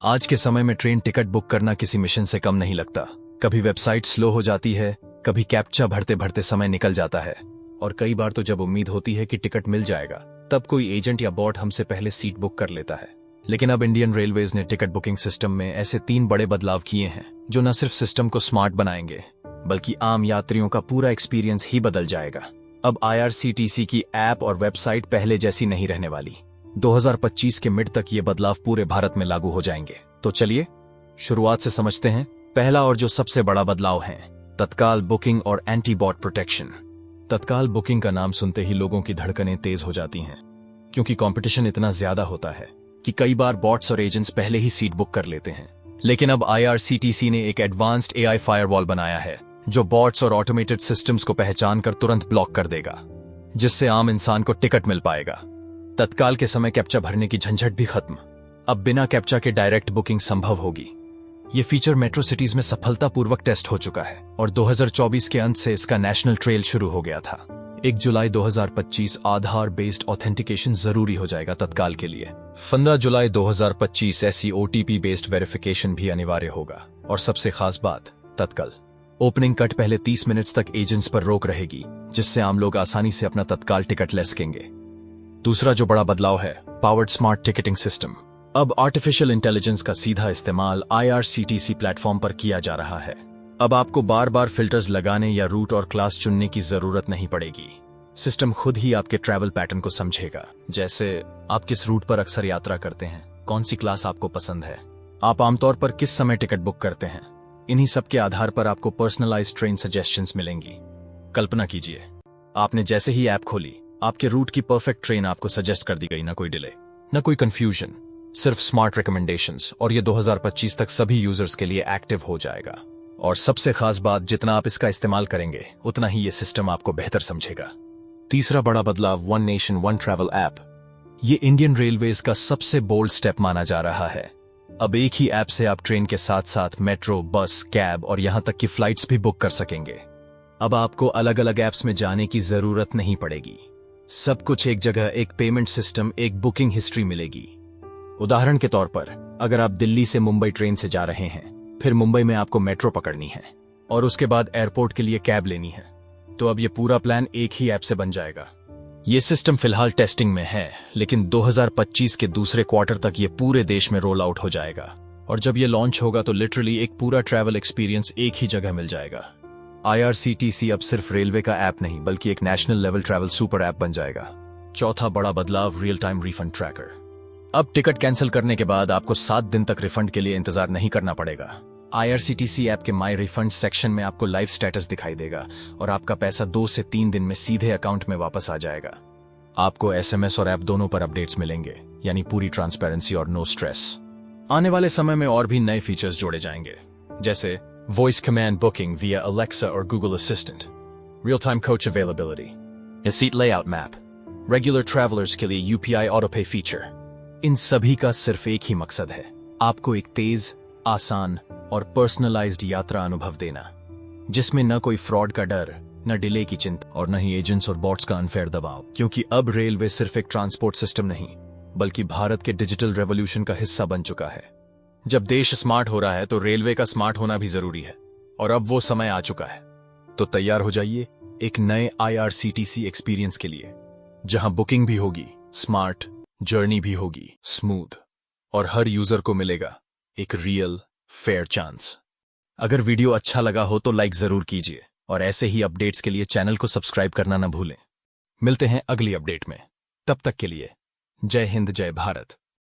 आज के समय में ट्रेन टिकट बुक करना किसी मिशन से कम नहीं लगता। कभी वेबसाइट स्लो हो जाती है, कभी कैप्चा भरते भरते समय निकल जाता है, और कई बार तो जब उम्मीद होती है कि टिकट मिल जाएगा तब कोई एजेंट या बॉट हमसे पहले सीट बुक कर लेता है। लेकिन अब इंडियन रेलवेज ने टिकट बुकिंग सिस्टम में ऐसे 3 बड़े बदलाव किए हैं जो न सिर्फ सिस्टम को स्मार्ट बनाएंगे बल्कि आम यात्रियों का पूरा एक्सपीरियंस ही बदल जाएगा। अब IRCTC की ऐप और वेबसाइट पहले जैसी नहीं रहने वाली। 2025 के मिड तक ये बदलाव पूरे भारत में लागू हो जाएंगे। तो चलिए शुरुआत से समझते हैं। पहला और जो सबसे बड़ा बदलाव है, तत्काल बुकिंग और एंटी बॉट प्रोटेक्शन। तत्काल बुकिंग का नाम सुनते ही लोगों की धड़कनें तेज हो जाती हैं, क्योंकि कंपटीशन इतना ज्यादा होता है कि कई बार बॉट्स और एजेंट्स पहले ही सीट बुक कर लेते हैं। लेकिन अब IRCTC ने एक एडवांस्ड AI फायरवॉल बनाया है जो बॉट्स और ऑटोमेटेड सिस्टम्स को पहचान कर तुरंत ब्लॉक कर देगा, जिससे आम इंसान को टिकट मिल पाएगा। तत्काल के समय कैप्चा भरने की झंझट भी खत्म। अब बिना कैप्चा के डायरेक्ट बुकिंग संभव होगी। ये फीचर मेट्रो सिटीज में सफलतापूर्वक टेस्ट हो चुका है और 2024 के अंत से इसका नेशनल ट्रेल शुरू हो गया था। 1 जुलाई 2025 आधार बेस्ड ऑथेंटिकेशन जरूरी हो जाएगा तत्काल के लिए। 15 जुलाई 2025 ऐसी OTP बेस्ड वेरिफिकेशन भी अनिवार्य होगा। और सबसे खास बात, तत्काल ओपनिंग कट पहले 30 मिनट्स तक एजेंट्स पर रोक रहेगी, जिससे आम लोग आसानी से अपना तत्काल टिकट ले सकेंगे। दूसरा जो बड़ा बदलाव है, पावर्ड स्मार्ट टिकटिंग सिस्टम। अब आर्टिफिशियल इंटेलिजेंस का सीधा इस्तेमाल IRCTC प्लेटफॉर्म पर किया जा रहा है। अब आपको बार बार फिल्टर्स लगाने या रूट और क्लास चुनने की जरूरत नहीं पड़ेगी। सिस्टम खुद ही आपके ट्रैवल पैटर्न को समझेगा, जैसे आप किस रूट पर अक्सर यात्रा करते हैं, कौन सी क्लास आपको पसंद है, आप आमतौर पर किस समय टिकट बुक करते हैं। इन्हीं सब के आधार पर आपको पर्सनलाइज्ड ट्रेन सजेशंस मिलेंगी। कल्पना कीजिए, आपने जैसे ही ऐप खोली, आपके रूट की परफेक्ट ट्रेन आपको सजेस्ट कर दी गई। ना कोई डिले, ना कोई कंफ्यूजन, सिर्फ स्मार्ट रिकमेंडेशंस। और ये 2025 तक सभी यूजर्स के लिए एक्टिव हो जाएगा। और सबसे खास बात, जितना आप इसका इस्तेमाल करेंगे उतना ही ये सिस्टम आपको बेहतर समझेगा। तीसरा बड़ा बदलाव, one nation one travel app. ये इंडियन रेलवेज का सबसे बोल्ड स्टेप माना जा रहा है। अब एक ही ऐप से आप ट्रेन के साथ साथ मेट्रो, बस, कैब और यहां तक कि फ्लाइट्स भी बुक कर सकेंगे। अब आपको अलग अलग ऐप्स में जाने की जरूरत नहीं पड़ेगी। सब कुछ एक जगह, एक पेमेंट सिस्टम, एक बुकिंग हिस्ट्री मिलेगी। उदाहरण के तौर पर, अगर आप दिल्ली से मुंबई ट्रेन से जा रहे हैं, फिर मुंबई में आपको मेट्रो पकड़नी है और उसके बाद एयरपोर्ट के लिए कैब लेनी है, तो अब ये पूरा प्लान एक ही ऐप से बन जाएगा। ये सिस्टम फिलहाल टेस्टिंग में है, लेकिन 2025 के दूसरे क्वार्टर तक ये पूरे देश में रोल आउट हो जाएगा। और जब ये लॉन्च होगा तो लिटरली एक पूरा ट्रैवल एक्सपीरियंस एक ही जगह मिल जाएगा। IRCTC अब सिर्फ रेलवे का ऐप नहीं बल्कि एक national level travel super app बन जाएगा। चौथा बड़ा बदलाव, रियल टाइम रिफंड ट्रैकर। अब टिकट कैंसिल करने के बाद आपको 7 दिन तक रिफंड के लिए इंतजार नहीं करना पड़ेगा। IRCTC ऐप के माई रिफंड सेक्शन में आपको लाइव स्टेटस दिखाई देगा और आपका पैसा 2 से 3 दिन में सीधे अकाउंट में वापस आ जाएगा। आपको SMS और ऐप दोनों पर अपडेट्स मिलेंगे, यानी पूरी ट्रांसपेरेंसी और नो स्ट्रेस। आने वाले समय में और भी नए फीचर्स जोड़े जाएंगे, जैसे वॉइस कमांड बुकिंग विया अलेक्सा और Google assistant, real time coach availability, seat layout map, regular travellers के लिए UPI ऑटोपे फीचर। इन सभी का सिर्फ एक ही मकसद है, आपको एक तेज, आसान और पर्सनलाइज्ड यात्रा अनुभव देना, जिसमें न कोई फ्रॉड का डर, न डिले की चिंता और न ही एजेंट्स और बॉट्स का अनफेयर दबाव। क्योंकि अब रेलवे सिर्फ एक ट्रांसपोर्ट सिस्टम नहीं बल्कि भारत के डिजिटल रेवोल्यूशन का हिस्सा बन चुका है। जब देश स्मार्ट हो रहा है तो रेलवे का स्मार्ट होना भी जरूरी है, और अब वो समय आ चुका है। तो तैयार हो जाइए एक नए IRCTC एक्सपीरियंस के लिए, जहां बुकिंग भी होगी स्मार्ट, जर्नी भी होगी स्मूथ, और हर यूजर को मिलेगा एक रियल फेयर चांस। अगर वीडियो अच्छा लगा हो तो लाइक जरूर कीजिए और ऐसे ही अपडेट्स के लिए चैनल को सब्सक्राइब करना न भूलें। मिलते हैं अगली अपडेट में, तब तक के लिए जय हिंद, जय भारत।